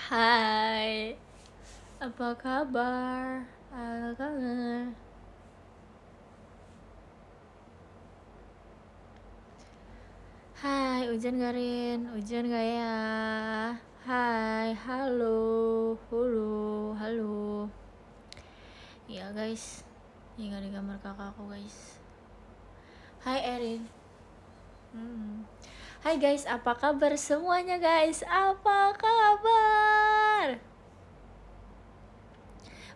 Hai, apa kabar? Kangen. Hai, hujan gak Rin? Hujan gak ya? Hai, halo, halo. Iya guys, tinggal di kamar kakakku guys. Hai Erin. Hai guys, apa kabar semuanya guys? Apa kabar?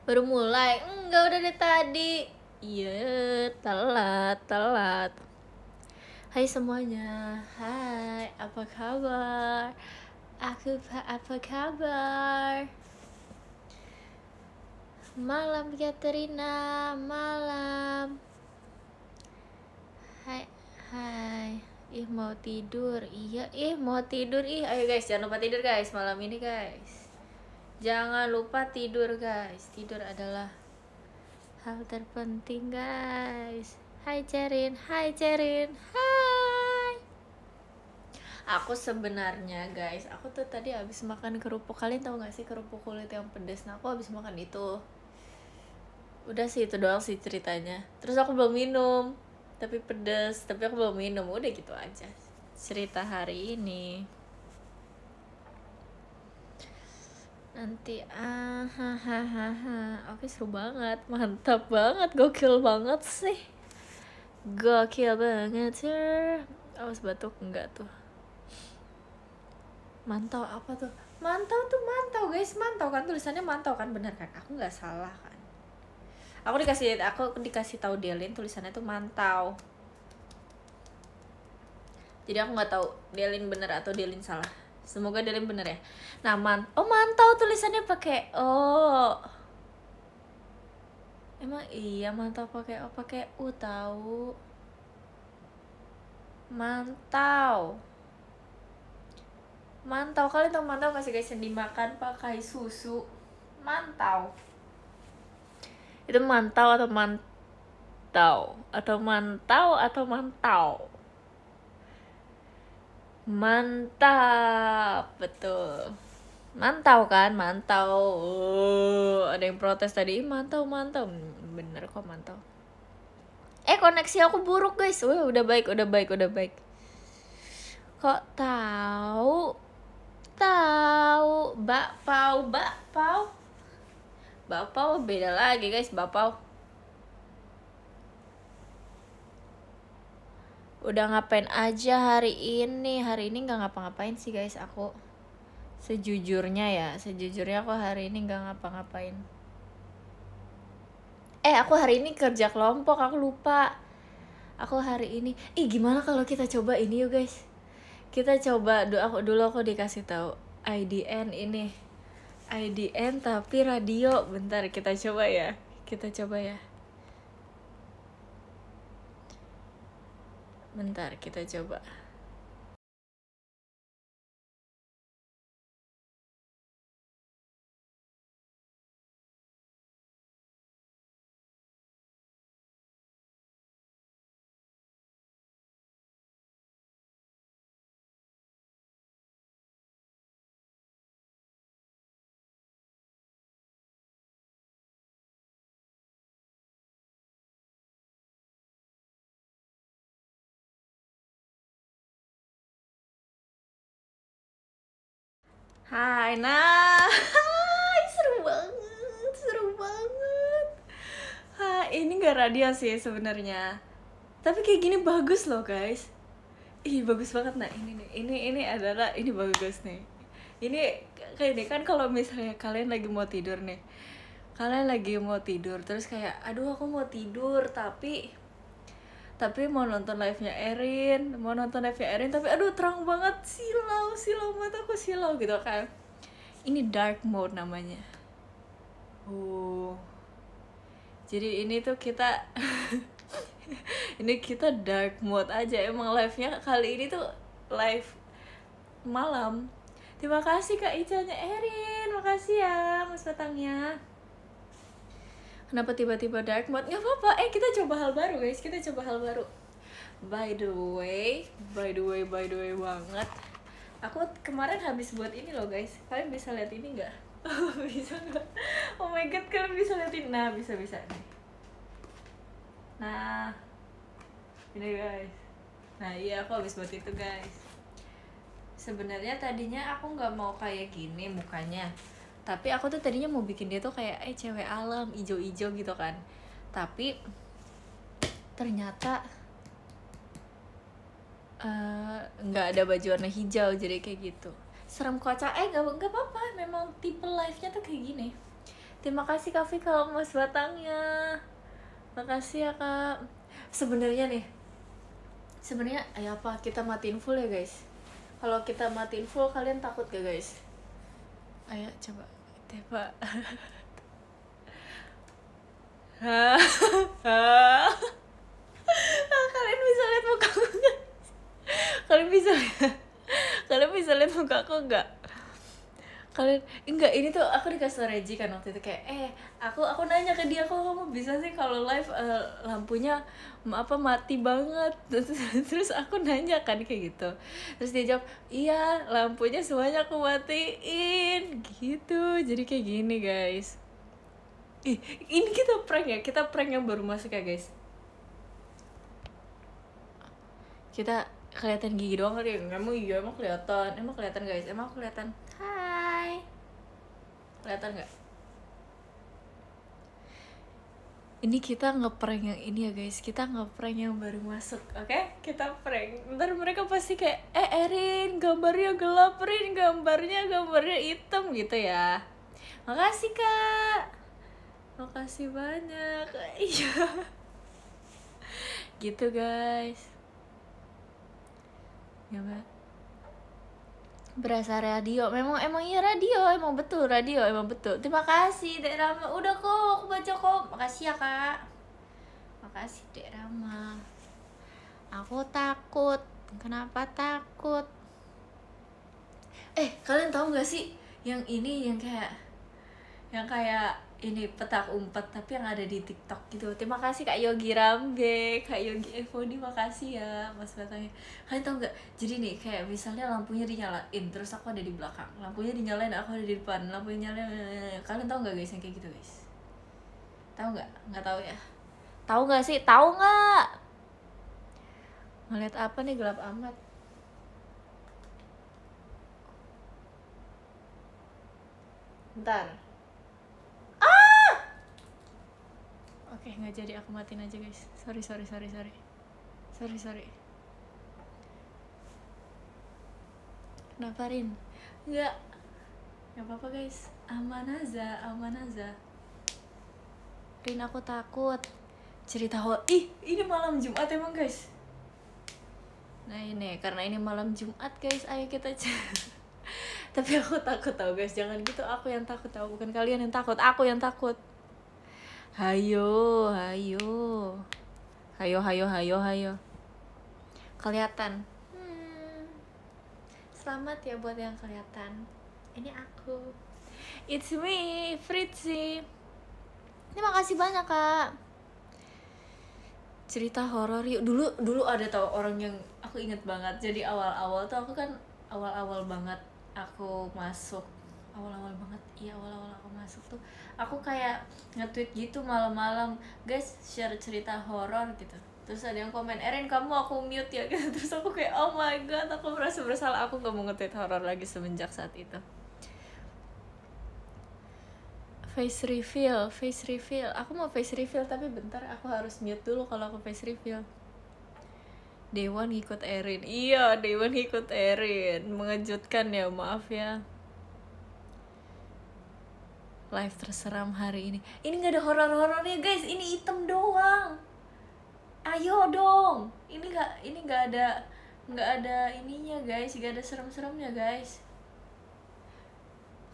Baru mulai? Enggak, udah dari tadi. Iya, telat. Hai semuanya. Hai, apa kabar? Apa kabar? Malam Katerina, malam. Hai. Ih mau tidur. Iya, mau tidur. Ayo guys, jangan lupa tidur guys malam ini guys. Jangan lupa tidur guys. Tidur adalah hal terpenting guys. Hai Cerin. Hai. Aku sebenarnya guys, aku tuh tadi habis makan kerupuk. Kalian tahu gak sih kerupuk kulit yang pedas? Nah, aku habis makan itu. Udah sih, itu doang sih ceritanya. Terus aku belum minum, tapi pedas. Tapi aku belum minum. Udah gitu aja cerita hari ini. Nanti oke, seru banget, mantap banget, gokil banget sih. Gokil banget sih. Awas batuk enggak tuh. Mantau apa tuh? Mantau tuh mantau guys, mantau kan tulisannya mantau kan, bener kan? Aku nggak salah kan? Aku dikasih tahu Delin tulisannya tuh mantau. Jadi aku nggak tahu Delin bener atau Delin salah. Semoga Delin bener ya. Nah, mantau tulisannya pakai Emang iya mantau pakai pakai U tahu. Mantau, kalian tau mantau gak sih guys, yang dimakan pakai susu? Mantau. Itu mantau atau mantau? Atau mantau? Mantap, betul. Mantau kan, mantau. Ada yang protes tadi, mantau. Bener kok mantau. Koneksi aku buruk guys. Udah baik. Kok tahu? Bakpao beda lagi guys, bakpao. Udah ngapain aja hari ini? Hari ini nggak ngapa-ngapain sih guys, aku. Sejujurnya aku hari ini nggak ngapa-ngapain. Aku hari ini kerja kelompok, aku lupa. Aku hari ini. Gimana kalau kita coba ini yuk guys? Kita coba dulu aku dikasih tahu IDN ini. IDN tapi radio. Bentar, kita coba ya. Bentar, kita coba. Hai, nah. Seru banget. Ini gak radio sih sebenarnya. Tapi kayak gini bagus loh, guys. Bagus banget. Nah, ini adalah bagus nih. Ini kayak ini kan kalau misalnya kalian lagi mau tidur nih. Terus kayak aduh aku mau tidur tapi mau nonton live-nya Erin tapi aduh terang banget, silau mataku silau gitu kan. Ini dark mode namanya. Jadi ini tuh kita ini kita dark mode aja. Emang live-nya kali ini tuh live malam. Terima kasih Kak Ica-nya Erin, makasih ya Mas Batangnya. Kenapa tiba-tiba dark mode? Gak apa-apa, kita coba hal baru guys, By the way banget, Aku kemarin habis buat ini loh guys, kalian bisa lihat ini nggak? Bisa nggak? Oh my god, kalian bisa lihat ini? Nah, bisa nih. Nah, ini guys. Nah iya, aku habis buat itu guys. Sebenarnya tadinya aku nggak mau kayak gini mukanya, tapi aku tuh tadinya mau bikin dia tuh kayak cewek alam, ijo-ijo gitu kan. Tapi ternyata nggak ada baju warna hijau, jadi kayak gitu. Serem kocak. Nggak apa-apa, memang tipe live-nya tuh kayak gini. Terima kasih Kak Vi kalau mas batangnya. Makasih ya Kak. Sebenarnya apa kita matiin full ya guys? Kalau kita matiin full kalian takut gak guys? Ayo coba teba. Kalian bisa lihat muka aku nggak? Kalian bisa lihat muka aku nggak? Kalian enggak, ini tuh aku dikasih Regi kan waktu itu kayak aku nanya ke dia, kok kamu bisa sih kalau live lampunya mati banget. Terus aku nanya kan kayak gitu, terus dia jawab iya lampunya semuanya aku matiin gitu. Jadi kayak gini guys. Ini kita prank yang baru masuk ya guys. Kita kelihatan gigi doang kali ya? Emang kelihatan guys, emang kelihatan. Hai, kelihatan nggak? Ini kita ngeprank yang ini ya guys, kita ngeprank yang baru masuk, oke? Kita prank, ntar mereka pasti kayak Erin gambarnya gelap, Rin gambarnya hitam gitu ya. Makasih Kak, makasih banyak. Iya gitu guys. Ya Mbak, berasa radio, emang iya radio, emang betul. Terima kasih Dek Rama, udah kok aku baca kok. Makasih ya Kak, makasih Dek Rama. Aku takut. Kenapa takut? Kalian tahu nggak sih yang ini, yang kayak ini petak umpet tapi yang ada di TikTok gitu. Terima kasih Kak Yogi Rambe, Kak Yogi Evoni, makasih ya Mas Batangnya. Kalian tau nggak? Jadi nih kayak misalnya lampunya dinyalain, terus aku ada di belakang, lampunya dinyalain aku ada di depan, lampunya nyalain. Kalian tau nggak guys yang kayak gitu guys? Tahu nggak? Nggak tahu ya? Tahu nggak sih? Tahu nggak? Ngeliat apa nih gelap amat? Bentar. Oke, nggak jadi, aku matiin aja guys. Sorry. Kenapa Rin? Nggak apa-apa guys. Aman aja. Rin, aku takut. Cerita ini malam Jumat emang guys. Nah ini karena ini malam Jumat guys, ayo kita tapi aku takut tau guys, jangan gitu. Aku yang takut tau, bukan kalian yang takut, aku yang takut. Hayo. Kelihatan. Selamat ya buat yang kelihatan. Ini aku. It's me, Fritzy. Terima kasih banyak Kak. Cerita horor yuk. Dulu ada tau orang yang aku inget banget. Jadi awal-awal tuh aku kan awal-awal banget aku masuk tuh aku kayak nge-tweet gitu malam-malam, guys share cerita horor gitu. Terus ada yang komen, Erin kamu aku mute ya gitu. Terus aku kayak oh my god, aku merasa bersalah, aku gak mau nge-tweet horor lagi semenjak saat itu. Face reveal, aku mau face reveal tapi bentar aku harus mute dulu kalau aku face reveal. Dewan ikut Erin, iya Dewan ikut Erin, mengejutkan ya, maaf ya. Live terseram hari ini nggak ada horor-horornya guys, ini item doang. Ayo dong, ini nggak ada ininya guys, nggak ada serem-seremnya guys.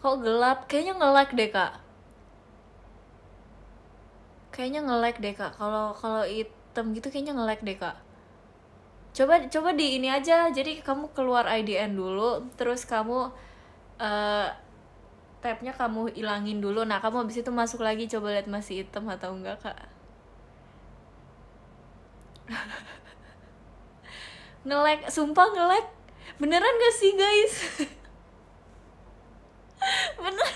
Kok gelap? Kayaknya nge-lag deh kak. Kalau item gitu kayaknya nge-lag deh kak. Coba di ini aja, jadi kamu keluar IDN dulu, terus kamu tabnya kamu ilangin dulu. Nah kamu habis itu masuk lagi, coba lihat masih hitam atau enggak kak. Nge-lag, sumpah nge-lag. Beneran gak sih guys? Bener,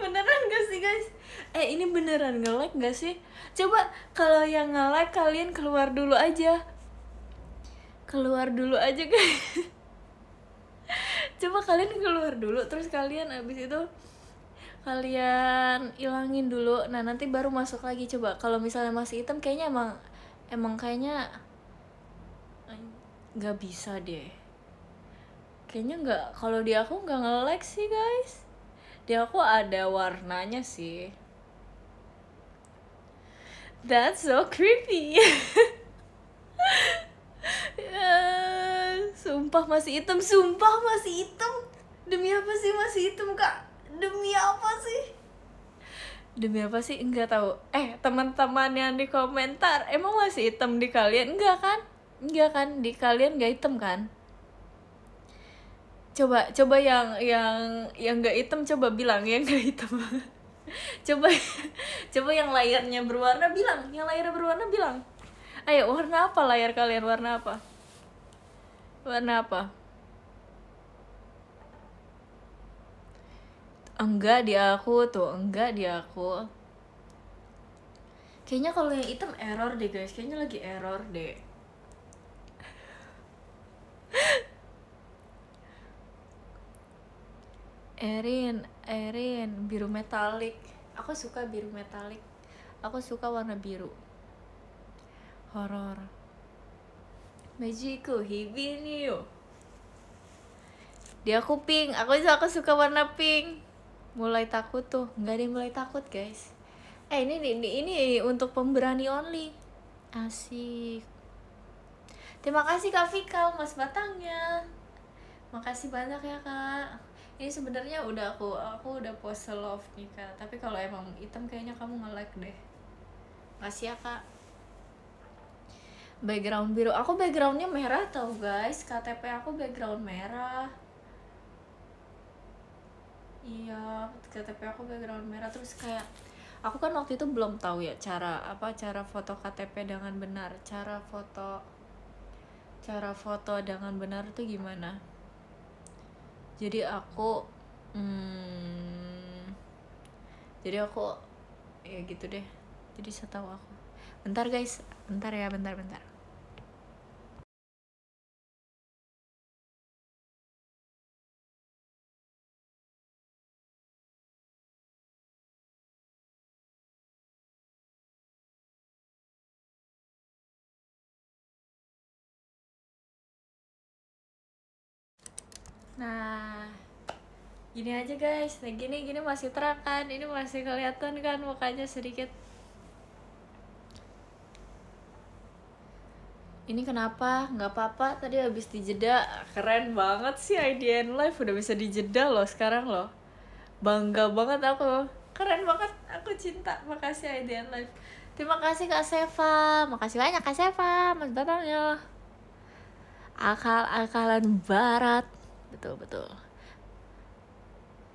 beneran gak sih guys? Ini beneran nge-like gak sih? Coba kalau yang nge-like kalian keluar dulu aja. Keluar dulu aja guys. Coba kalian keluar dulu, terus kalian abis itu kalian ilangin dulu. Nah nanti baru masuk lagi. Coba kalau misalnya masih hitam, kayaknya emang kayaknya nggak bisa deh. Kayaknya nggak, kalau di aku nggak nge-like sih guys. Di aku ada warnanya sih. That's so creepy. Sumpah masih hitam, sumpah masih hitam. Demi apa sih masih hitam kak? Demi apa sih? Demi apa sih? Enggak tahu. Teman-teman yang di komentar, emang masih hitam di kalian? Enggak kan? Enggak kan? Di kalian nggak hitam kan? Coba yang nggak hitam, coba bilang yang nggak hitam. coba yang layarnya berwarna bilang, yang layarnya berwarna bilang. Ayo, warna apa layar kalian? Warna apa? Warna apa? Enggak di aku tuh, enggak di aku. Kayaknya kalau yang hitam error deh guys, kayaknya lagi error deh. Erin, biru metalik. Aku suka biru metalik. Aku suka warna biru. Horor. Magiku hibini yo. Dia aku pink. Aku suka warna pink. Mulai takut tuh. Nggak ada yang mulai takut guys. Ini untuk pemberani only. Asik. Terima kasih Kak Fikal, Mas Batangnya. Makasih banyak ya Kak. Ini sebenarnya udah aku udah pose love nih Kak. Tapi kalau emang hitam kayaknya kamu nge-like deh. Makasih ya Kak. Background biru. Aku backgroundnya merah tau guys. KTP aku background merah. Iya, KTP aku background merah. Terus kayak aku kan waktu itu belum tahu ya cara foto KTP dengan benar. Cara foto dengan benar tuh gimana. Jadi aku ya gitu deh. Jadi setahu aku. Bentar guys, bentar. Nah, gini aja guys. Nah, gini masih terang kan? Ini masih kelihatan kan mukanya sedikit. Ini kenapa? Nggak apa-apa. Tadi habis dijeda. Keren banget sih IDN Live, udah bisa dijeda loh sekarang loh. Bangga banget aku. Keren banget. Aku cinta. Makasih IDN Live. Terima kasih Kak Seva. Makasih banyak Kak Seva. Mas Batangnya. Akal-akalan barat. Betul.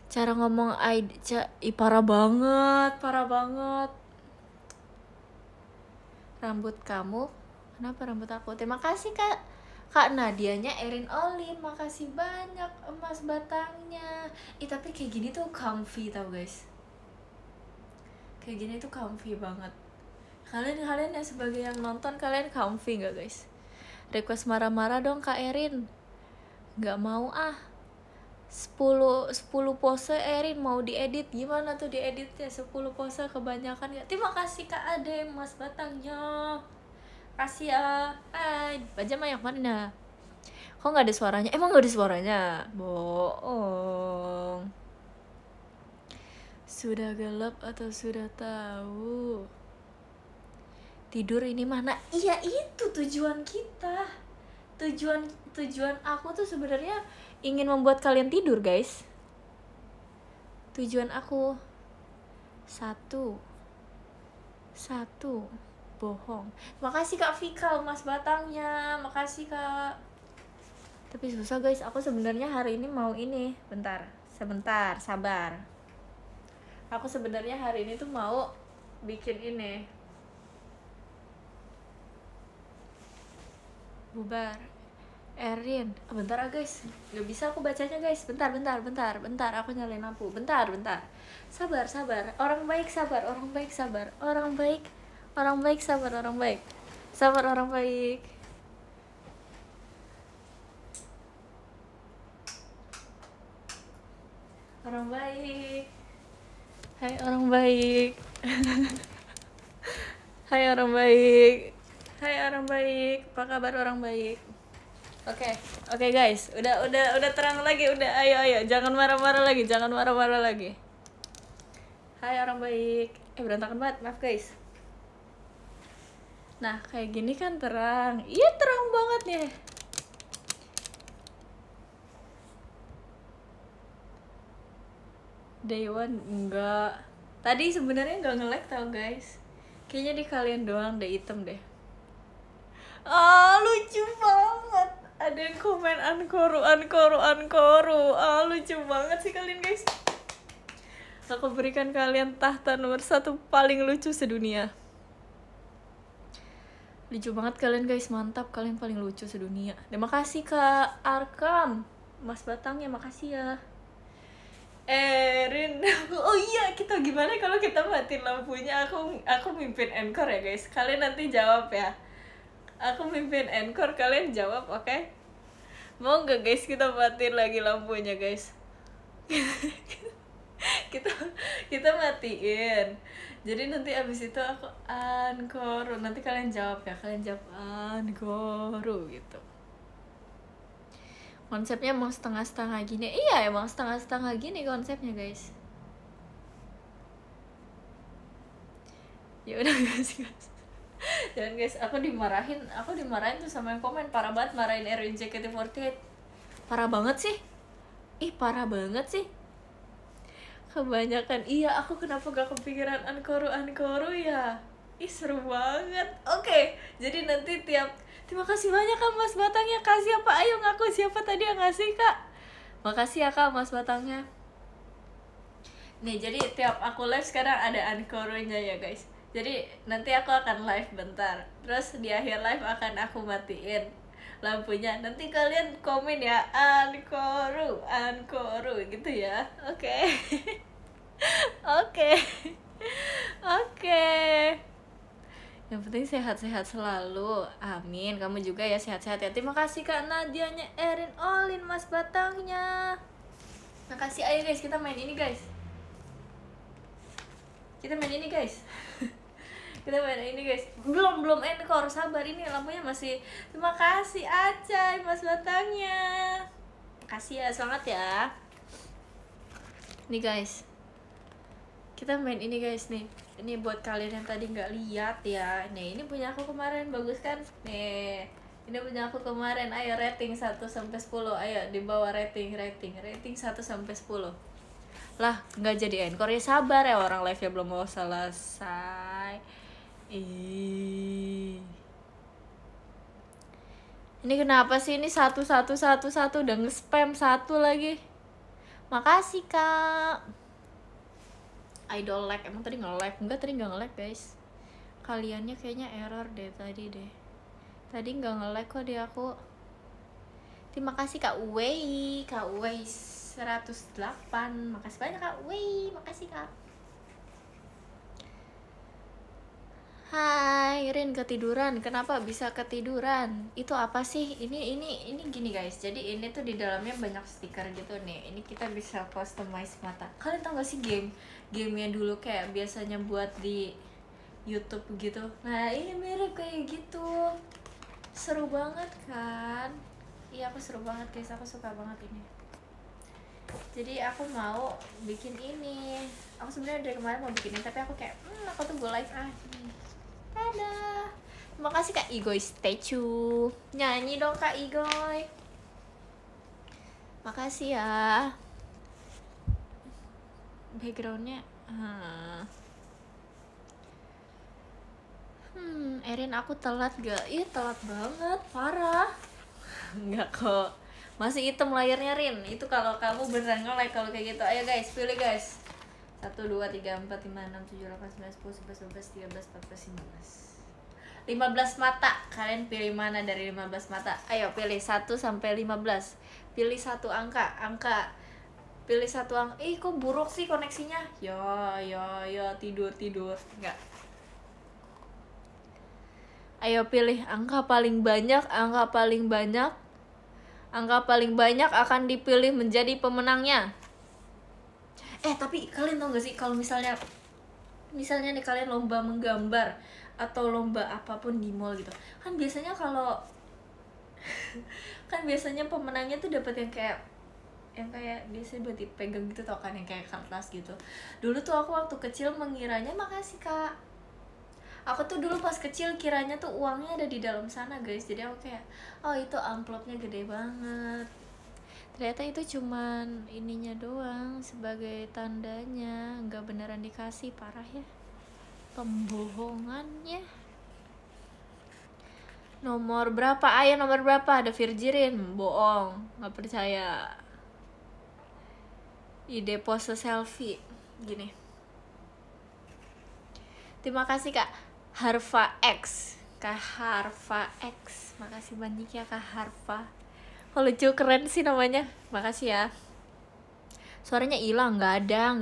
Cara ngomong parah banget. Rambut kamu, kenapa rambut aku? Terima kasih Kak Nadianya Erin Olin. Makasih banyak Mas Batangnya. Tapi kayak gini tuh comfy tau guys. Kayak gini tuh comfy banget. Kalian yang sebagai yang nonton, kalian comfy gak guys? Request marah-marah dong Kak Erin. Gak mau 10 pose Erin mau diedit. Gimana tuh dieditnya? 10 pose kebanyakan gak? Terima kasih Kak Ade, Mas Batangnya. Kasih ya. Baca yang mana? Kok gak ada suaranya? Emang gak ada suaranya? Bohong. Sudah gelap atau sudah tahu? Tidur ini mana? Iya, itu tujuan kita. Tujuan aku tuh sebenarnya ingin membuat kalian tidur guys. Tujuan aku satu bohong. Makasih Kak Fikal, Mas Batangnya. Makasih Kak. Tapi susah guys, aku sebenarnya hari ini mau ini. Sebentar, sabar. Aku sebenarnya hari ini tuh mau bikin ini. Bubar. Erin, bentar guys, nggak bisa aku bacanya guys. Bentar, aku nyalain lampu. Bentar. Sabar. Orang baik sabar. Orang baik sabar. Orang baik sabar. Orang baik. Sabar orang baik. Orang baik. Hai orang baik. Hai orang baik. Apa kabar orang baik? Oke guys, udah terang lagi, udah ayo jangan marah-marah lagi. Hai orang baik. Berantakan banget, maaf guys. Nah, kayak gini kan terang. Iya, terang banget ya. Day one enggak. Tadi sebenarnya enggak nge-lag tau guys. Kayaknya di kalian doang deh hitam deh. Lucu banget. Ada yang komen ankoru. Lucu banget sih kalian guys. Aku berikan kalian tahta nomor 1 paling lucu sedunia. Lucu banget kalian guys, mantap, kalian paling lucu sedunia. Terima kasih Kak Arkam, Mas Batangnya, makasih ya. Erin, oh iya, kita gimana kalau kita matiin lampunya? Aku mimpin encore ya guys. Kalian nanti jawab ya. Aku mimpin encore, kalian jawab, oke? Okay? Mau nggak guys kita matiin lagi lampunya guys? kita matiin. Jadi nanti abis itu aku encore. Nanti kalian jawab ya. Kalian jawab encore gitu. Konsepnya emang setengah-setengah gini. Iya emang setengah-setengah gini konsepnya guys. Ya udah guys. Jangan guys, aku dimarahin tuh sama yang komen. Parah banget marahin Erwin JKT48. Parah banget sih. Parah banget sih. Kebanyakan. Iya, aku kenapa gak kepikiran ankoru ya. Seru banget. Oke, jadi nanti terima kasih banyak Kak Mas Batangnya. Kasih apa? Ayo ngaku siapa tadi yang ngasih Kak. Makasih ya Kak Mas Batangnya. Nih, jadi tiap aku live sekarang ada ankorunya ya guys. Jadi nanti aku akan live bentar. Terus di akhir live akan aku matiin lampunya. Nanti kalian komen ya ankoru gitu ya. Oke. Oke. Yang penting sehat-sehat selalu. Amin. Kamu juga ya sehat-sehat ya. Terima kasih Kak Nadianya, Erin, Olin, Mas Batangnya. Makasih. Ayo guys, kita main ini guys. Belum encore, sabar, ini lampunya masih. Terima kasih Acai, Mas Batangnya. Makasih ya, semangat ya. Nih guys, kita main ini guys nih. Ini buat kalian yang tadi nggak lihat ya. Nih, ini punya aku kemarin, bagus kan? Nih, ini punya aku kemarin. Ayo rating 1-10. Ayo di bawah rating 1-10. Lah, nggak jadi encore ya, sabar ya, orang live nya belum mau selesai. Ini kenapa sih ini 1 udah nge-spam 1 lagi. Makasih Kak. Idol lag, emang tadi nge-lag? Enggak, tadi nggak nge-lag guys. Kaliannya kayaknya error deh tadi deh. Tadi nggak nge-lag kok di aku. Terima kasih Kak Wei 108. Makasih banyak Kak Wei, makasih Kak. Hai Rin, ketiduran. Kenapa bisa ketiduran? Itu apa sih? Ini gini guys. Jadi ini tuh di dalamnya banyak stiker gitu nih. Ini kita bisa customize mata. Kalian tau gak sih gamenya dulu kayak biasanya buat di YouTube gitu. Nah, ini mirip kayak gitu. Seru banget kan? Iya, aku seru banget guys. Aku suka banget ini. Jadi aku mau bikin ini. Aku sebenarnya dari kemarin mau bikin ini, tapi aku kayak aku tuh go live nih. Dadah. Terima kasih Kak Igoy statue. Nyanyi dong Kak Igoy. Makasih ya. Backgroundnya Erin, aku telat gak? Iya telat banget, parah. Enggak kok, masih hitam layarnya Rin. Itu kalau kamu beneran nge-like kalau kayak gitu. Ayo guys, pilih guys. 1, 2, 3, 4, 5, 6, 7, 8, 9, 10, 11, 12, 13, 14, 15. 15 mata. Kalian pilih mana dari 15 mata? Ayo pilih 1 sampai 15. Pilih satu angka. Pilih satu angka. Ih, kok buruk sih koneksinya? Ya, tidur. Enggak. Ayo pilih angka paling banyak. Angka paling banyak akan dipilih menjadi pemenangnya. Tapi kalian tau gak sih kalau misalnya nih kalian lomba menggambar atau lomba apapun di mall gitu, kan biasanya pemenangnya tuh dapat yang kayak biasanya buat dipegang gitu tau kan, yang kayak kertas gitu. Dulu tuh aku waktu kecil mengiranya, makasih kak, aku tuh dulu pas kecil kiranya tuh uangnya ada di dalam sana guys. Jadi aku kayak, oh itu amplopnya gede banget, ternyata itu cuman ininya doang sebagai tandanya, nggak beneran dikasih. Parah ya pembohongannya. Nomor berapa? Ayo nomor berapa? Ada Virgirin, bohong, nggak percaya. Ide pose selfie gini. Terima kasih kak Harfa X, makasih banyak ya kak Harfa. Oh, lucu, keren sih namanya, makasih ya. Suaranya hilang, nggak ada.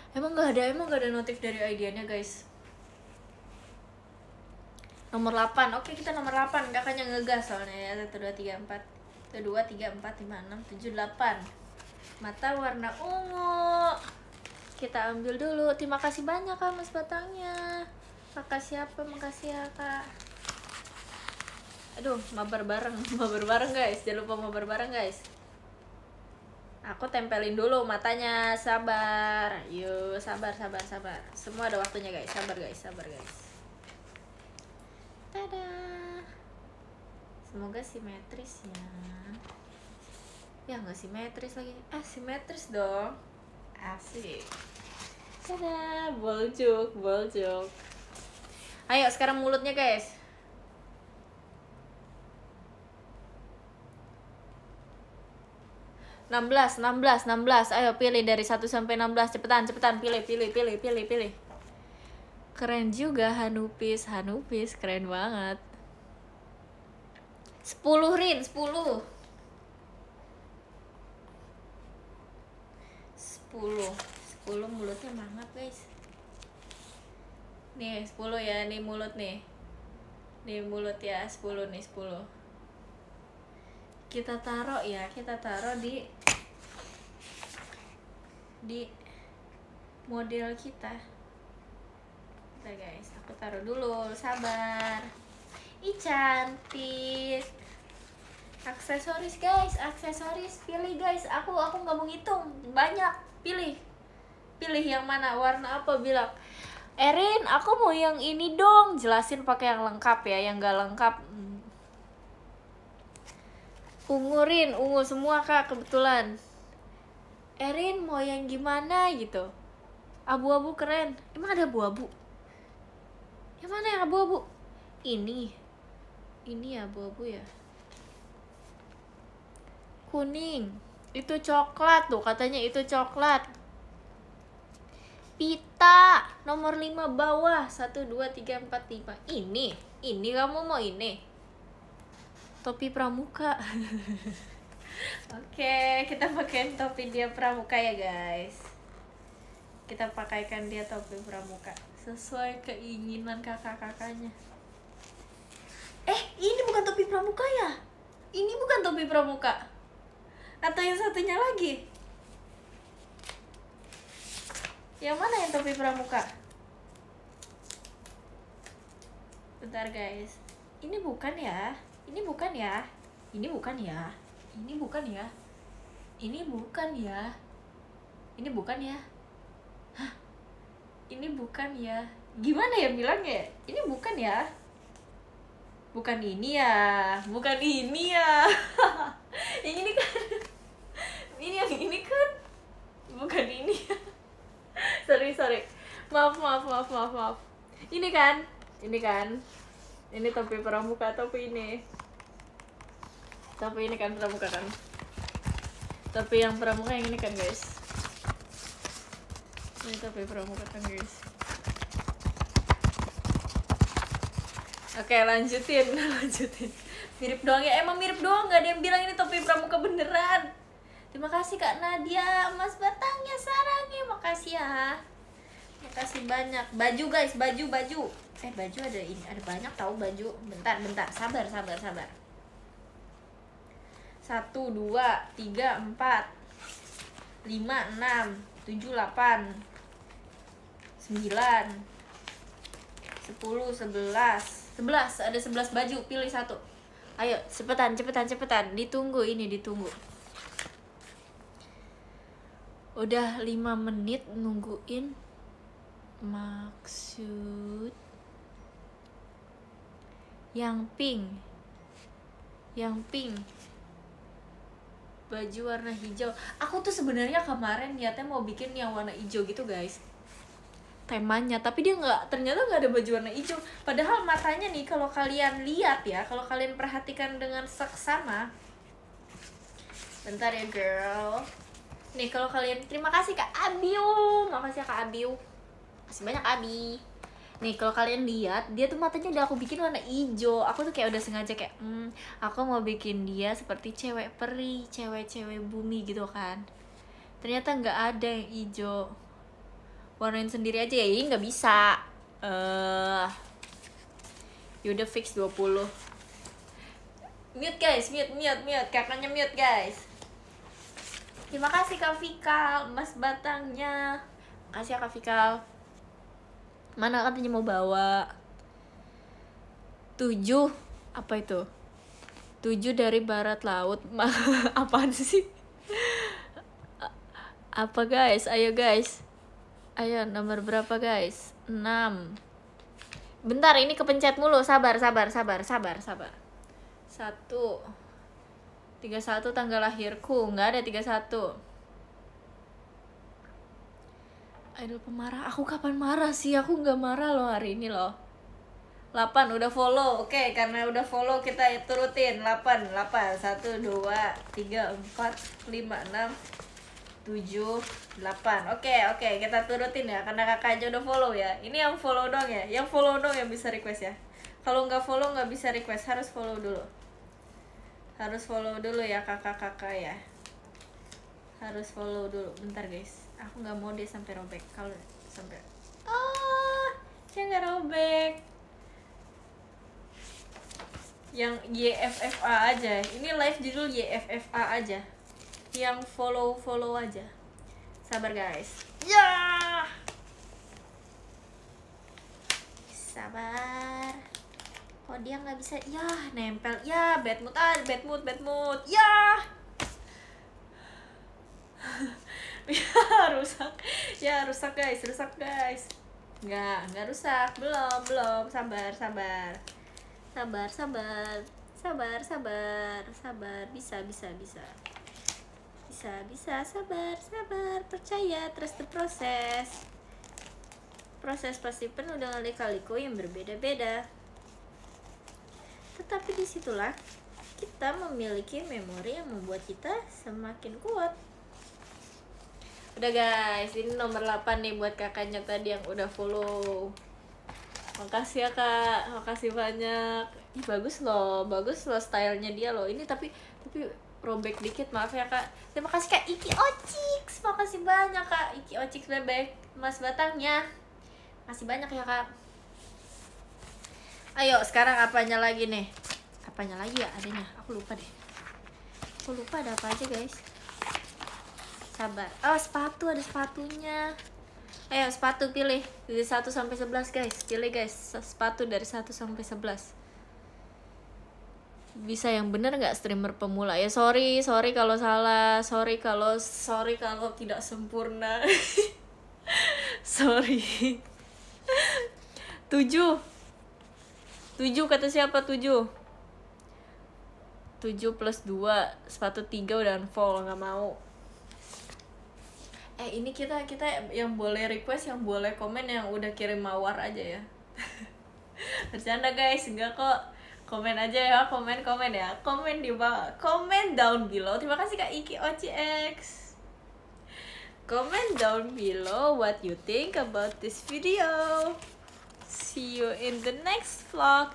Emang nggak ada notif dari ID-nya guys. Nomor 8, oke kita nomor 8, kakaknya ngegas soalnya ya. 1, 2, 3, 4 1, 2, 3, 4, 5, 6, 7, 8. Mata warna ungu. Kita ambil dulu. Terima kasih banyak kak mas batangnya. Kakak siapa? Makasih ya kak. Aduh, mabar bareng guys. Jangan lupa mabar bareng guys. Aku tempelin dulu matanya, sabar. Yuk, sabar. Semua ada waktunya guys. Sabar guys. Tada. Semoga simetris ya. Ya nggak simetris lagi. Simetris dong. Asik. Tada, boljuk. Ayo sekarang mulutnya guys. enam belas. Ayo pilih dari 1 sampai 16. Cepetan. Pilih. Keren juga Hanupis, keren banget. 10 Rin, 10 mulutnya banget guys. Nih 10 ya, nih mulut nih. Nih mulut ya, 10 nih, 10. Kita taruh di model kita. Bentar guys, aku taruh dulu, sabar. Ih cantik. Aksesoris guys, pilih guys. Aku nggak mau ngitung, banyak. Pilih yang mana, warna apa, bilang. Erin, aku mau yang ini dong. Jelasin pakai yang lengkap ya, yang nggak lengkap. Ungu semua kak kebetulan. Erin mau yang gimana gitu. Abu-abu keren. Emang ada abu-abu? Yang mana yang abu-abu? Ini abu-abu ya. Kuning. Itu coklat tuh, katanya itu coklat. Pita nomor 5 bawah. 1, 2, 3, 4, 5. Ini kamu mau ini? Topi pramuka. Oke, kita pakai topi dia pramuka ya guys. Kita pakaikan dia topi pramuka sesuai keinginan kakak-kakaknya. Ini bukan topi pramuka ya? Ini bukan topi pramuka. Atau yang satunya lagi? Yang mana yang topi pramuka? Bentar guys. Ini bukan ya? Ini bukan ya? Hah? Ini bukan ya? Gimana ya bilangnya? Ini bukan ya? Bukan ini ya? Yang ini kan? Yang ini kan? Bukan ini ya? Sorry. Maaf. Ini kan? Ini topi pramuka, topi ini kan pramuka kan? Topi yang pramuka yang ini kan guys? Ini topi pramuka kan guys? Oke, lanjutin. Mirip doang ya, emang mirip doang, nggak ada yang bilang ini topi pramuka beneran. Terima kasih Kak Nadia, emas batangnya sarangnya, makasih ya. Makasih banyak. Baju guys, baju. Baju ada ini, ada banyak tahu baju. Bentar, sabar. 1, 2, 3, 4, 5, 6, 7, 8, 9, 10, 11. Ada 11 baju, pilih satu. Ayo, cepetan. Ditunggu. Udah 5 menit nungguin. Maksud yang pink baju warna hijau. Aku tuh sebenarnya kemarin niatnya mau bikin yang warna hijau gitu guys, temanya, tapi dia ternyata nggak ada baju warna hijau. Padahal matanya nih, kalau kalian lihat ya, kalau kalian perhatikan dengan seksama, bentar ya girl. Nih kalau kalian, terima kasih Kak Abiu, makasih ya Kak Abiu, masih banyak Abi. Nih kalau kalian lihat, dia tuh matanya udah aku bikin warna hijau. Aku tuh kayak udah sengaja kayak aku mau bikin dia seperti cewek peri, cewek bumi gitu kan. Ternyata nggak ada yang hijau. Warnain sendiri aja ya, ini nggak bisa. Yaudah fix 20. Mute guys, mute. Kakaknya mute guys. Terima kasih Kak Fikal, emas batangnya. Makasih ya Kak Fikal. Mana katanya mau bawa 7. Apa itu? 7 dari barat laut. Apaan sih? Apa guys? Ayo guys. Ayo nomor berapa guys? 6. Bentar, ini kepencet mulu. Sabar. 1 31 tanggal lahirku. Nggak ada 31. Idol pemarah. Aku kapan marah sih? Aku nggak marah loh hari ini loh. 8 udah follow. Oke, karena udah follow kita turutin. 8. 1, 2, 3, 4, 5, 6, 7, 8. Oke, kita turutin ya, karena kakak aja udah follow ya. Ini yang follow dong ya. Yang follow dong yang bisa request ya. Kalau nggak follow nggak bisa request, harus follow dulu. Harus follow dulu ya kakak-kakak ya. Harus follow dulu. Bentar guys, aku nggak mau dia sampai robek. Kalau sampai dia nggak robek. Yang YFFA aja. Ini live judul YFFA aja. Yang follow aja. Sabar guys. Ya. Sabar. Kok dia nggak bisa? Ya, nempel. Ya, bad mood. Ya. Ya rusak guys. Nggak rusak. Belum. Sabar. Bisa. Sabar. Percaya, trust the process. Proses pasti penuh dengan lika-liku yang berbeda-beda. Tetapi disitulah kita memiliki memori yang membuat kita semakin kuat. Udah guys, ini nomor 8 nih buat kakaknya tadi yang udah follow. Makasih ya kak, makasih banyak. Ih, bagus loh stylenya dia loh. Ini tapi robek dikit, maaf ya kak. Terima kasih kak Iki Ocix, makasih banyak kak Iki Ocix bebek emas batangnya. Masih banyak ya kak. Ayo sekarang apanya lagi nih? Apanya lagi ya adanya? Aku lupa deh. Aku lupa ada apa aja guys. Sabar. Oh sepatu, ada sepatunya. Ayo sepatu pilih dari 1 sampai 11 guys. Pilih guys sepatu dari 1 sampai 11. Bisa yang bener nggak streamer pemula ya? Sorry kalau salah. Sorry kalau tidak sempurna. Sorry. 7 kata siapa? 7 plus 2 sepatu 3 udah unfollow, nggak mau. Ini kita yang boleh request, yang boleh komen, yang udah kirim mawar aja ya. Bercanda guys, enggak kok. Komen aja ya, komen ya. Komen di bawah, komen down below. Terima kasih kak Iki OCX. Comment down below what you think about this video. See you in the next vlog.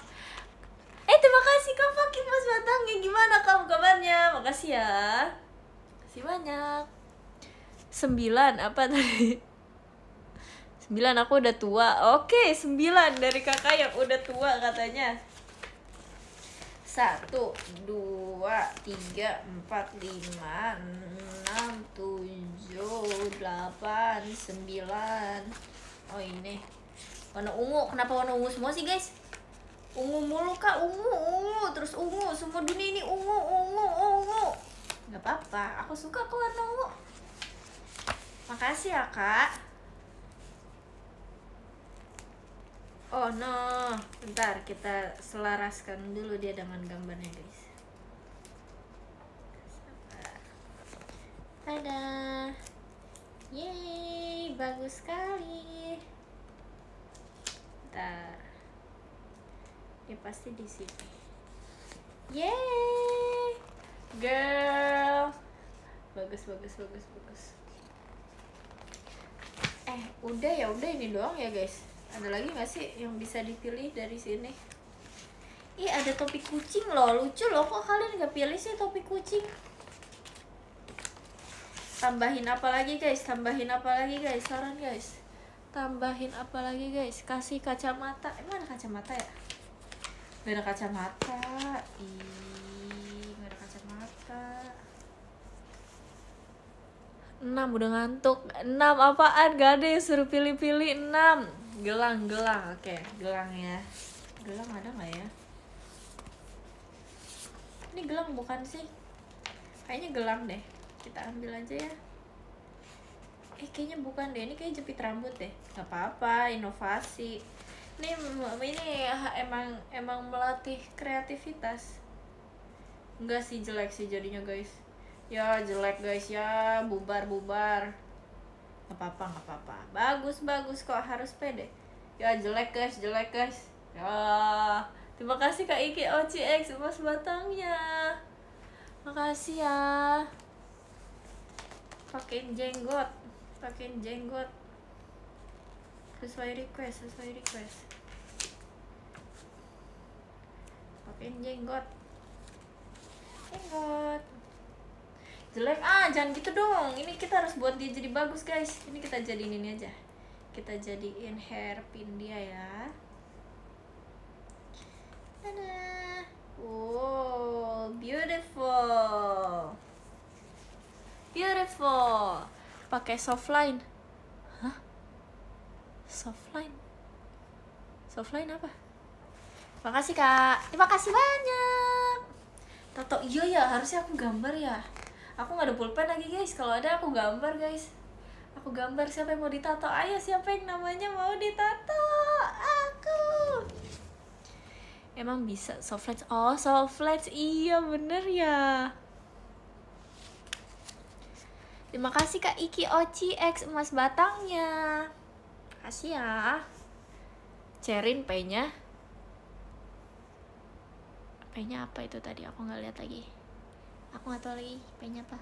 Terima kasih Kak Fakih Mas Batangnya. Gimana kamu kabarnya? Makasih ya. Makasih banyak. 9 apa tadi? 9 aku udah tua. Oke, 9 dari kakak yang udah tua katanya. 1, 2, 3, 4, 5, 6, 7, 8, 9. Oh ini warna ungu. Kenapa warna ungu semua sih guys? Ungu mulu Kak, ungu terus ungu, semua dunia ini ungu. Nggak apa-apa, aku suka kok warna ungu. Makasih ya Kak. Oh no, bentar kita selaraskan dulu dia dengan gambarnya guys. Sabar. Tada, yeay, bagus sekali. Bentar, dia pasti di sini. Yeay, girl, bagus. Udah ini doang ya guys. Ada lagi nggak sih yang bisa dipilih dari sini? Ih, ada topi kucing loh, lucu loh. Kok kalian nggak pilih sih topi kucing? Tambahin apa lagi guys? Saran guys. Tambahin apa lagi guys? Kasih kacamata. Emang ada kacamata ya? Gak ada kacamata. Gak ada kacamata. 6 udah ngantuk. 6 apaan? Gak ada yang suruh pilih-pilih. 6 gelang. Oke, gelang ya. Gelang ada nggak ya? Ini gelang bukan sih? Kayaknya gelang deh. Kita ambil aja ya. Kayaknya bukan deh. Ini kayak jepit rambut deh. Gak apa-apa, inovasi. Ini emang melatih kreativitas. Enggak sih, jelek sih jadinya guys. Ya jelek guys ya, bubar. Gak apa-apa. Bagus kok, harus pede. Ya jelek guys. Ya, terima kasih Kak Iki OCX Mas Batangnya. Makasih ya. Pakein jenggot. Sesuai request. Pakein jenggot. Jelek, jangan gitu dong. Ini kita harus buat dia jadi bagus guys. Ini kita jadiin ini aja. Kita jadiin hairpin dia ya. Tada. Wow, beautiful. Pakai softline. Hah? Softline apa? Makasih Kak. Terima kasih banyak. Tato, iya ya, harusnya aku gambar ya. Aku nggak ada pulpen lagi guys. Kalau ada aku gambar guys. Aku gambar. Siapa yang mau ditato? Ayo, siapa yang namanya mau ditato? Aku. Emang bisa softline? Oh, softline. Iya bener ya. Terima kasih Kak Iki Oci X Emas Batangnya. Makasih ya. Cerin P-nya. P-nya apa itu tadi? Aku nggak lihat lagi. Aku nggak tahu lagi P-nya apa.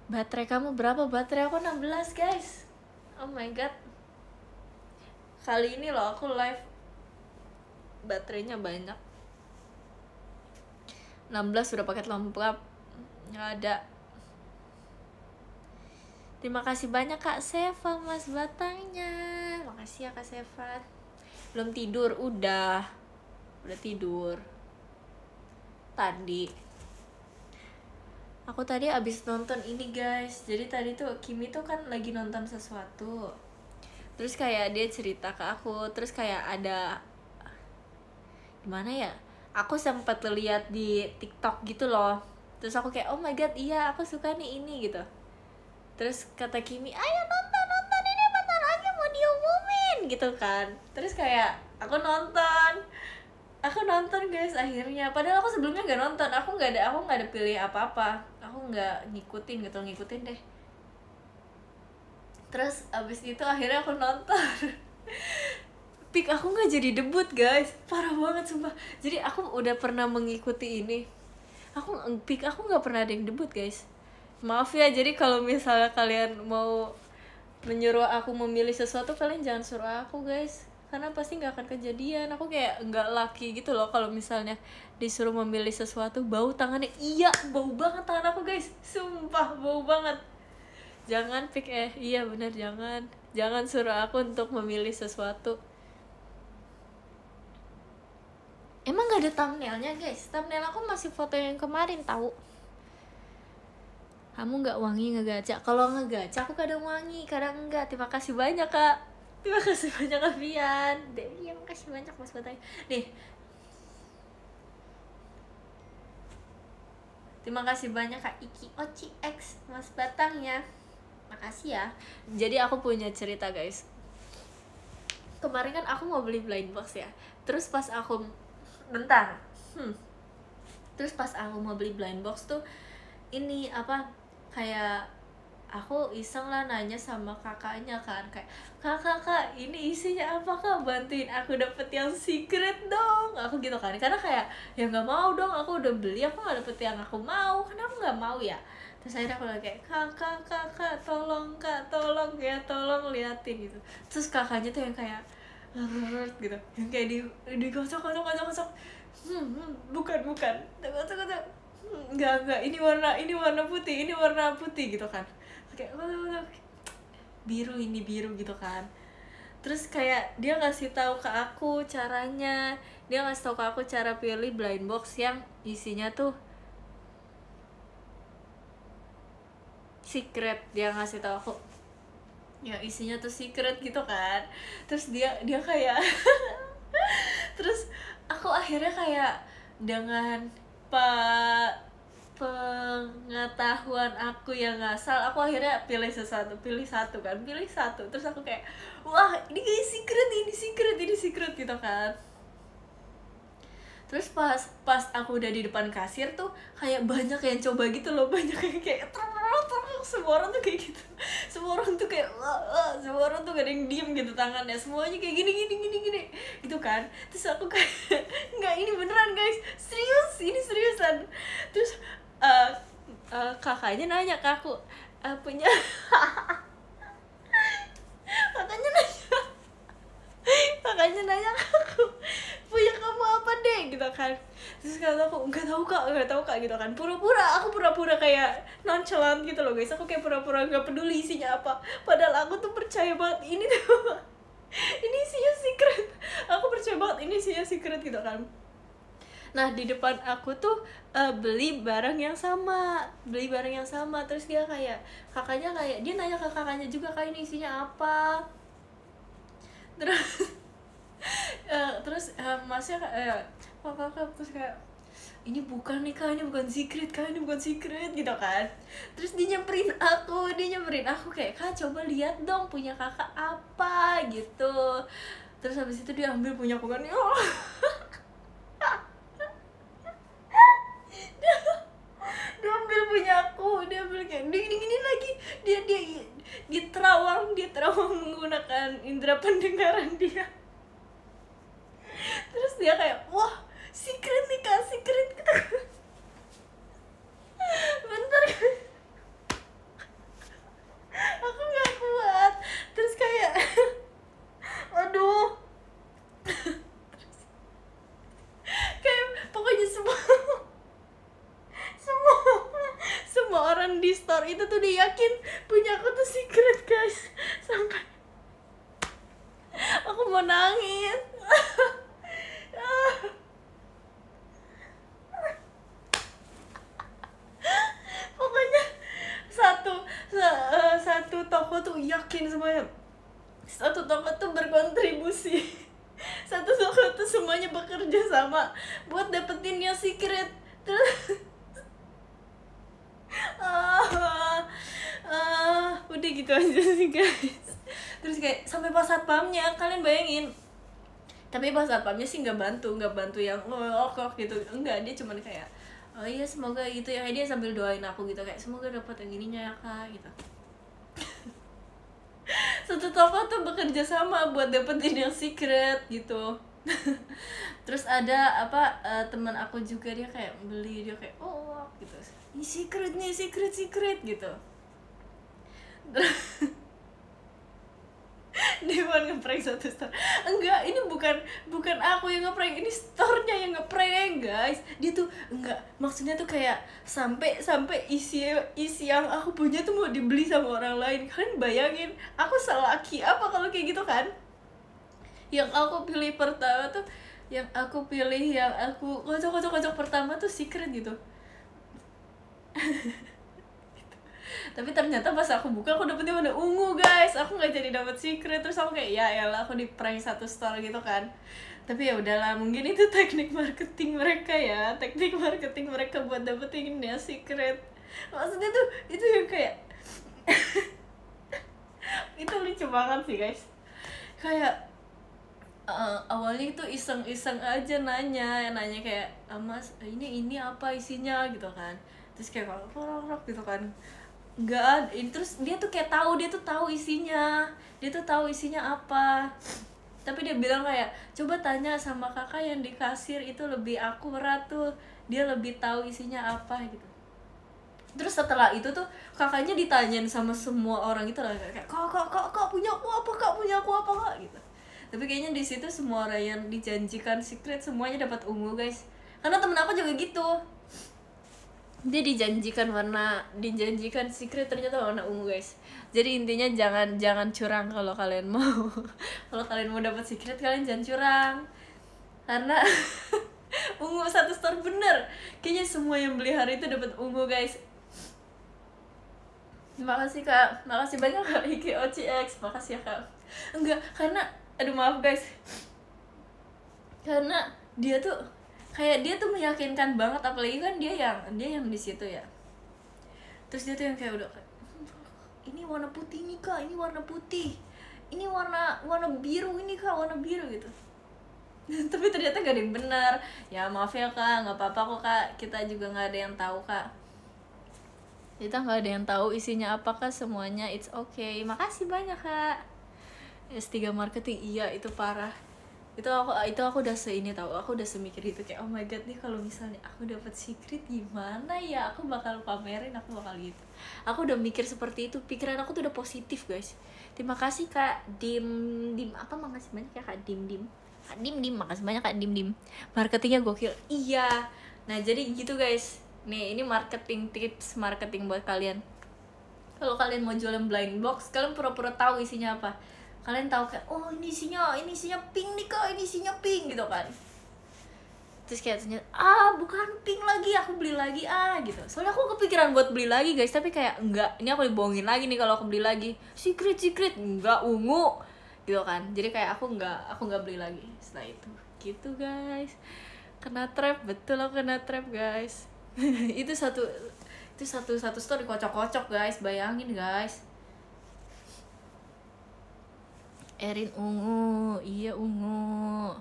Baterai kamu berapa? Baterai aku 16 guys. Oh my god. Kali ini loh aku live baterainya banyak. 16 sudah paket lengkap. Nggak ada. Terima kasih banyak Kak Seva Mas Batangnya. Makasih ya Kak Seva. Belum tidur? Udah tidur tadi. Aku tadi abis nonton ini guys. Jadi tadi tuh Kimi tuh kan lagi nonton sesuatu. Terus kayak dia cerita ke aku. Terus kayak ada gimana ya, aku sempat lihat di TikTok gitu loh. Terus aku kayak oh my god iya aku suka nih ini gitu. Terus kata Kimi, ayo nonton ini bentar lagi mau diumumin gitu kan. Terus kayak aku nonton guys akhirnya. Padahal aku sebelumnya nggak nonton. Aku nggak ada pilih apa-apa. Aku nggak ngikutin deh. Terus abis itu akhirnya aku nonton. Pik aku nggak jadi debut guys, parah banget sumpah. Jadi aku udah pernah mengikuti ini. Aku nggak pernah ada yang debut guys. Maaf ya, jadi kalau misalnya kalian mau menyuruh aku memilih sesuatu, kalian jangan suruh aku guys. karena pasti nggak akan kejadian. Aku kayak nggak laki gitu loh kalau misalnya disuruh memilih sesuatu. Bau tangannya, iya bau banget tangan aku guys, sumpah bau banget. Jangan pick iya bener, jangan suruh aku untuk memilih sesuatu. Emang gak ada thumbnailnya guys? Thumbnail aku masih foto yang kemarin tahu. Kamu nggak wangi ngegaca? Kalau ngegaca aku kadang wangi, kadang enggak. Terima kasih banyak kak. Terima kasih banyak kak Vian. Iya makasih banyak mas Batang. Nih. Terima kasih banyak kak Iki Oci X mas Batangnya. Makasih ya. Jadi aku punya cerita guys. Kemarin kan aku mau beli blind box ya. Terus pas aku Terus pas aku mau beli blind box tuh ini apa kayak aku iseng lah nanya sama kakaknya kan, kayak kak ini isinya apa kak, bantuin aku dapet yang secret dong, aku gitu kan, karena kayak ya nggak mau dong, aku udah beli aku nggak dapet yang aku mau, karena aku nggak mau ya. Terus akhirnya aku kayak kak tolong ya, tolong liatin gitu. Terus kakaknya tuh yang kayak gitu, yang kayak digosok bukan gosok enggak, ini warna putih gitu kan, kayak biru gitu kan. Terus kayak dia ngasih tahu ke aku caranya, dia ngasih tahu ke aku cara pilih blind box yang isinya tuh secret. Dia ngasih tahu aku yang isinya tuh secret gitu kan. Terus dia kayak terus aku akhirnya kayak dengan pengetahuan aku yang ngasal, aku akhirnya pilih satu, terus aku kayak wah ini kayak secret gitu kan. Terus pas aku udah di depan kasir tuh kayak banyak yang coba gitu loh, banyak yang kayak semua orang tuh kayak gitu, semua orang tuh kayak semua orang tuh gak ada yang diem gitu tangannya, semuanya kayak gini gitu kan. Terus aku kayak nggak, ini beneran guys, ini seriusan. Terus kakaknya nanya ke aku, punya kakaknya nanya ke aku, punya kamu apa deh gitu kan. Terus kata aku nggak tahu kak gitu kan, aku pura-pura kayak nonchalant gitu loh guys, aku kayak pura-pura nggak peduli isinya apa, padahal aku tuh percaya banget ini tuh ini isinya secret, aku percaya banget ini isinya secret gitu kan. Nah di depan aku tuh beli barang yang sama, terus dia kayak kakaknya kayak dia nanya ke kakaknya juga, kayak ini isinya apa. Terus masnya kakak terus kayak ini bukan secret gitu kan. Terus dia nyamperin aku kayak kak coba lihat dong punya kakak apa gitu. Terus habis itu dia ambil punya aku kan, dia ambil punya aku, dia ambil kayak gini lagi, dia terawang menggunakan indera pendengaran dia. Terus dia kayak wah secret nih kak, secret gitu. Bentar aku nggak kuat, terus kayak aduh kayak pokoknya semua orang di store itu tuh dia yakin punya aku tuh secret guys, sampai aku mau nangis. Pokoknya satu toko tuh yakin semuanya, satu toko tuh berkontribusi, satu toko tuh semuanya bekerja sama buat dapetin yang secret. Terus udah gitu aja sih guys. Terus kayak sampai pas satpamnya, kalian bayangin. Tapi pas satpamnya sih nggak bantu yang gitu, enggak, dia cuman kayak oh iya semoga gitu ya, dia sambil doain aku gitu kayak semoga dapat yang ininya ya kak gitu. Satu toko tuh bekerja sama buat dapetin yang secret gitu. Terus ada teman aku juga, dia kayak beli, dia kayak oh gitu, ini secret gitu. Dia cuman ngeprank satu store. Enggak, ini bukan aku yang ngeprank, ini store-nya yang ngeprank guys. Dia tuh enggak, maksudnya tuh kayak sampai isi yang aku punya tuh mau dibeli sama orang lain. Kalian bayangin aku selaki apa kalau kayak gitu kan. Yang aku pilih pertama tuh, yang aku kocok pertama tuh secret gitu. Tapi ternyata pas aku buka aku dapetnya warna ungu guys, aku nggak jadi dapet secret. Terus aku kayak ya elah, aku di prank satu store gitu kan. Tapi ya udahlah, mungkin itu teknik marketing mereka ya, teknik marketing mereka buat dapetin ya secret. Maksudnya tuh itu yang kayak itu lucu banget sih guys. Kayak awalnya itu iseng-iseng aja nanya kayak mas ini apa isinya gitu kan. Terus kayak rok gitu kan, enggak, terus dia tuh kayak tahu isinya, dia tuh tahu isinya apa. Tapi dia bilang kayak coba tanya sama kakak yang di kasir, itu lebih akurat tuh, dia lebih tahu isinya apa gitu. Terus setelah itu tuh kakaknya ditanyain sama semua orang gitu lah, kayak kak punya aku apa, kak punya aku apa kak gitu. Tapi kayaknya di situ semua orang yang dijanjikan secret semuanya dapat ungu guys, karena temen aku juga gitu. Dia dijanjikan secret, ternyata warna ungu guys. Jadi intinya jangan curang kalau kalian mau kalau kalian mau dapat secret, kalian jangan curang, karena ungu satu store bener. Kayaknya semua yang beli hari itu dapat ungu guys. Terima kasih kak, makasih banyak kak IKOCX, makasih ya kak. Enggak, karena aduh maaf guys, karena dia tuh meyakinkan banget, apalagi kan dia yang di situ ya. Terus dia tuh yang kayak udah ini warna putih nih kak, ini warna putih, ini warna biru ini kak, warna biru gitu. Tapi ternyata gak ada yang benar. Ya maaf ya kak, nggak apa-apa kok kak, kita juga nggak ada yang tahu kak, kita nggak ada yang tahu isinya apa kak, semuanya it's okay. Makasih banyak kak. S3 marketing, iya itu parah. Itu aku udah aku udah semikir itu, kayak oh my god nih kalau misalnya aku dapat secret gimana ya, aku bakal pamerin, aku bakal gitu. Aku udah mikir seperti itu, pikiran aku tuh udah positif guys. Terima kasih kak dim apa, makasih banyak ya kak dim makasih banyak kak dim, marketingnya gokil. Iya, nah jadi gitu guys. Nih ini marketing tips marketing buat kalian. Kalau kalian mau jualan blind box, kalian pura-pura tahu isinya apa. Kalian tahu kayak oh ini isinya pink nih kak, ini isinya pink gitu kan. Terus kayak ternyata bukan pink lagi, aku beli lagi gitu. Soalnya aku kepikiran buat beli lagi guys, tapi kayak enggak, ini aku dibohongin lagi nih kalau aku beli lagi. Secret enggak, ungu gitu kan. Jadi kayak aku enggak beli lagi setelah itu. Gitu guys. Kena trap, betul aku kena trap guys. itu satu story kocok-kocok guys, bayangin guys. Erin ungu, iya ungu.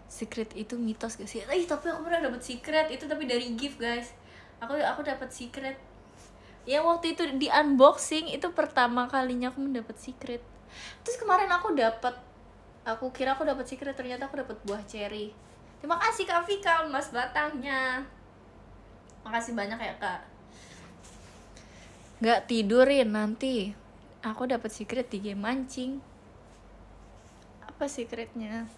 Secret itu mitos gak sih? Tapi aku pernah dapet secret itu, tapi dari gift guys. Aku dapet secret. Ya waktu itu di unboxing itu pertama kalinya aku mendapat secret. Terus kemarin aku kira aku dapet secret, ternyata aku dapet buah cherry. Terima kasih Kak Vika, mas batangnya. Makasih banyak ya Kak. Gak tidurin nanti. Aku dapet secret di game mancing. Apa secretnya?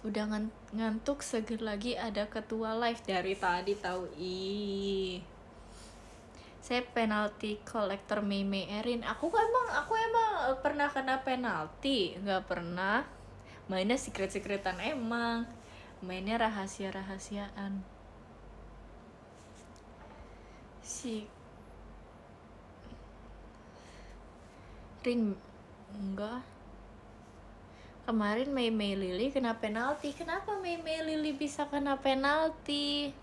Udah ngantuk, seger lagi, ada ketua live dari tadi tahu. Saya penalti kolektor meme Erin. Aku emang pernah kena penalti? Nggak pernah. Mainnya secret-secretan emang. Mainnya rahasia-rahasiaan. Rin enggak. Kemarin Mei Lily kena penalti. Kenapa Mei Lily bisa kena penalti?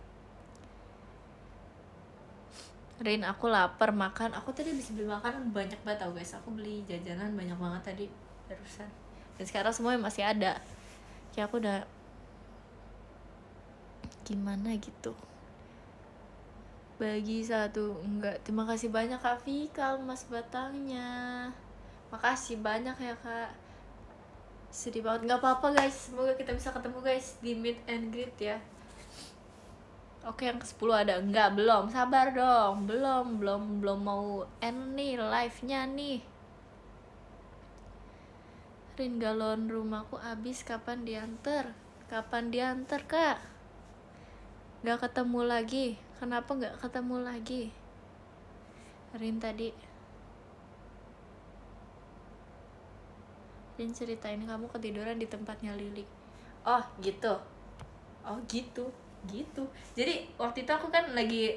Rin, aku lapar, makan. Aku tadi bisa beli makanan banyak banget tau guys. Aku beli jajanan banyak banget tadi barusan. Dan sekarang semuanya masih ada. Kayak aku udah gimana gitu. Bagi satu enggak. Terima kasih banyak Kak Vika, mas batangnya. Makasih banyak ya Kak. Sedih banget, nggak apa-apa guys, semoga kita bisa ketemu guys di meet and greet ya. Oke, yang ke-10 ada? Enggak, belum, sabar dong, belum mau end nih live-nya nih. Rin, galon rumahku habis, kapan diantar? Kapan diantar, Kak? Gak ketemu lagi. Kenapa gak ketemu lagi? Rin tadi. Rin ceritain kamu ketiduran di tempatnya Lili. Oh gitu. Oh gitu. Gitu. Jadi waktu itu aku kan lagi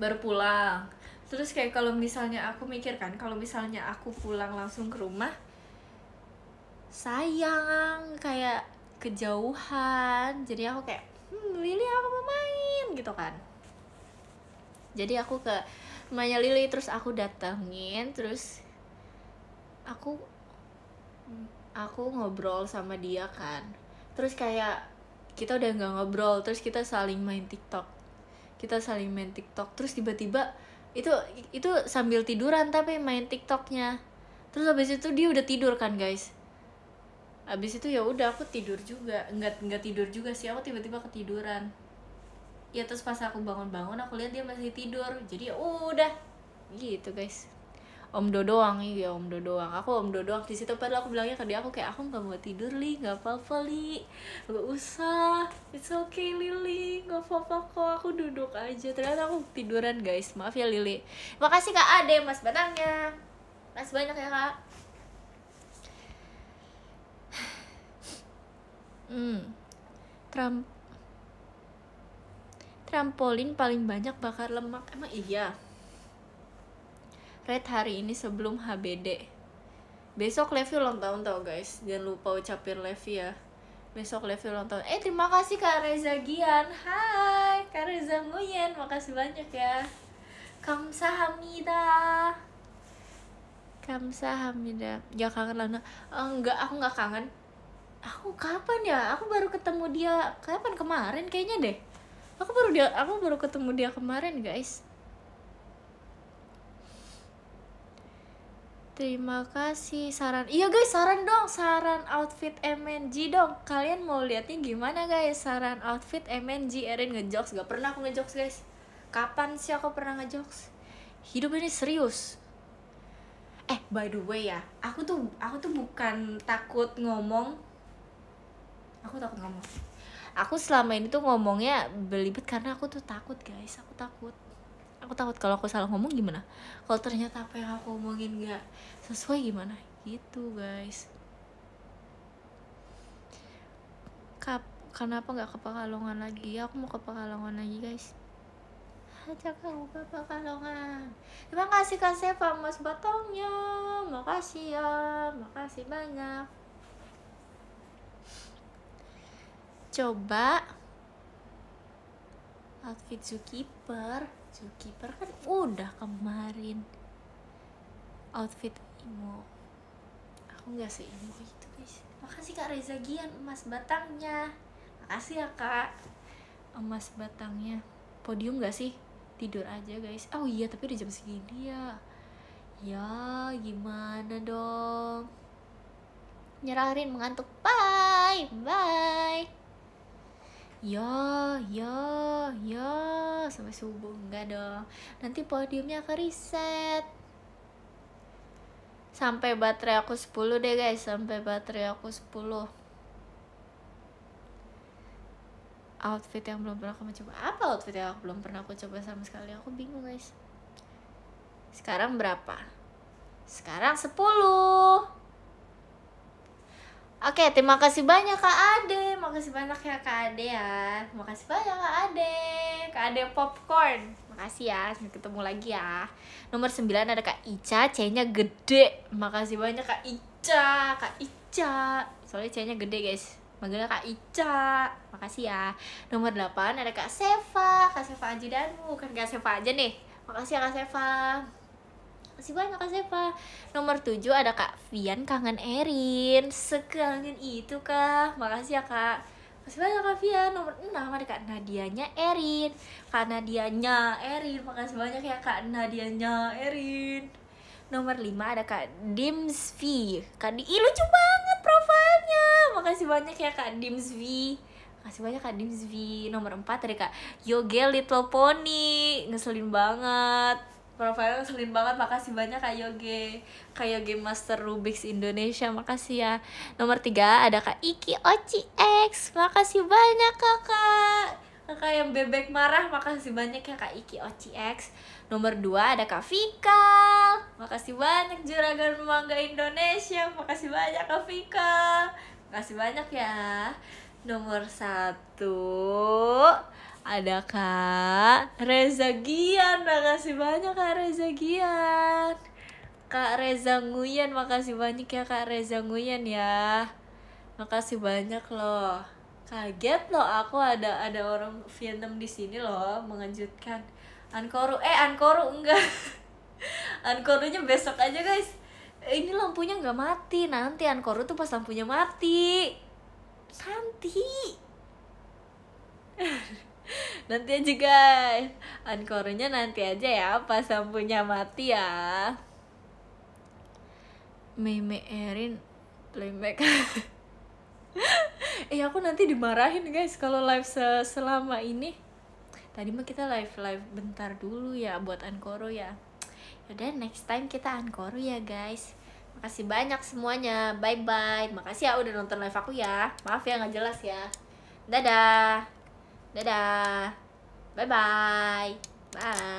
baru pulang. Terus kayak kalau misalnya aku mikir kan, kalau misalnya aku pulang langsung ke rumah, sayang, kayak kejauhan. Jadi aku kayak Lili aku mau main gitu kan. Jadi aku ke rumahnya Lili, terus aku datengin, terus aku ngobrol sama dia kan. Terus kayak kita udah nggak ngobrol, terus kita saling main TikTok. Terus tiba-tiba itu sambil tiduran tapi main TikToknya. Terus habis itu dia udah tidur kan guys. Habis itu ya udah aku tidur juga, nggak tidur juga sih, aku tiba-tiba ketiduran. Ya terus pas aku bangun aku lihat dia masih tidur, jadi ya udah gitu guys. Om doang. Aku Om doang di situ, padahal aku bilangnya ke dia, aku kayak aku nggak mau tidur Li, nggak apa-apa Li, nggak usah, it's okay Lili, nggak apa-apa kok, aku duduk aja. Ternyata aku tiduran guys, maaf ya Lili. Makasih Kak Ade mas batangnya, mas banyak ya Kak. Trampolin paling banyak bakar lemak, emang iya? Red hari ini sebelum HBD. Besok Levi ulang tahun tau guys, jangan lupa ucapin Levi ya. Besok Levi ulang tahun. Terima kasih Kak Reza Gian. Hai Kak Reza Nguyen, makasih banyak ya. Kamsahamnida. Ya kangen Lana. Enggak, aku nggak kangen. Aku kapan ya? Aku baru ketemu dia kapan, kemarin kayaknya deh. Aku baru ketemu dia kemarin guys. Terima kasih saran. Iya guys, saran dong, saran outfit MNG dong. Kalian mau liatnya gimana guys? Saran outfit MNG. Erin ngejokes, gak pernah aku ngejokes guys. Kapan sih aku pernah ngejokes? Hidup ini serius. By the way ya, aku tuh bukan takut ngomong. Aku takut ngomong. Aku selama ini tuh ngomongnya belibet karena aku tuh takut guys. Aku takut kalau aku salah ngomong gimana, kalau ternyata apa yang aku omongin gak sesuai gimana gitu guys. Kenapa gak ke Pekalongan lagi? Aku mau ke Pekalongan lagi guys. Ajak aku ke Pekalongan. Terima kasih Kak Sefa mas batangnya, makasih ya, makasih banyak. Coba outfit Zookeeper kan udah kemarin. Outfit emo, aku nggak se-emo itu guys. Makasih Kak Reza Gian, emas batangnya. Makasih ya Kak, emas batangnya. Podium nggak sih? Tidur aja guys. Oh iya, tapi udah jam segini ya. Ya gimana dong, nyerahin mengantuk. Bye. Ya sampai subuh enggak dong, nanti podiumnya ke reset. Sampai baterai aku 10 deh guys, sampai baterai aku 10. Outfit yang belum pernah kamu coba. Apa outfit yang aku belum pernah aku coba sama sekali? Aku bingung guys. Sekarang berapa? Sekarang 10. Oke, terima kasih banyak Kak Ade. Makasih banyak ya Kak Ade ya. Makasih banyak Kak Ade. Kak Ade Popcorn. Makasih ya, sampai ketemu lagi ya. Nomor 9 ada Kak Ica, C-nya gede. Makasih banyak Kak Ica. Soalnya C-nya gede guys. Manggilnya Kak Ica. Makasih ya. Nomor 8 ada Kak Sefa. Kak Sefa Aji Danu, bukan Kak Sefa aja nih. Makasih ya Kak Sefa. Makasih banyak Kak Sefa. Nomor 7 ada Kak Vian, kangen Erin. Sekangen itu Kak. Makasih ya Kak. Makasih banyak Kak Vian. Nomor 6 ada Kak Nadianya Erin. Kak Nadianya Erin. Makasih banyak ya Kak Nadianya Erin. Nomor 5 ada Kak Dimsvi. Kak lucu banget profilnya. Makasih banyak ya Kak Dimsvi. Makasih banyak Kak Dimsvi. Nomor 4 ada Kak Yoga Little Pony. Ngeselin banget. profile ngeselin banget. Makasih banyak Kak Yoge Master Rubik's Indonesia, makasih ya. Nomor 3 ada Kak Iki Oci X, makasih banyak kakak yang bebek marah, makasih banyak ya Kak Iki Oci X. Nomor 2 ada Kak Fikal, makasih banyak. Juragan Mangga Indonesia, makasih banyak Kak Fikal, makasih banyak ya. Nomor 1 ada Kak Reza Gian, makasih banyak Kak Reza Gian. Kak Reza Nguyen, makasih banyak ya Kak Reza Nguyen ya. Makasih banyak loh. Kaget loh aku ada orang Vietnam di sini loh, mengejutkan. Ankoru enggak. Ankorunya besok aja guys. Ini lampunya nggak mati, nanti Ankoru tuh pas lampunya mati. Santi. Nanti aja guys, Ankornya nanti aja ya pas lampunya mati ya. Meme Erin playback. Aku nanti dimarahin guys kalau live selama ini. Tadi mah kita live bentar dulu ya buat Ankoro ya. Yaudah next time kita Ankoro ya guys. Makasih banyak semuanya, bye bye. Makasih ya udah nonton live aku ya. Maaf ya nggak jelas ya. Dadah. Dadah. Bye bye. Bye.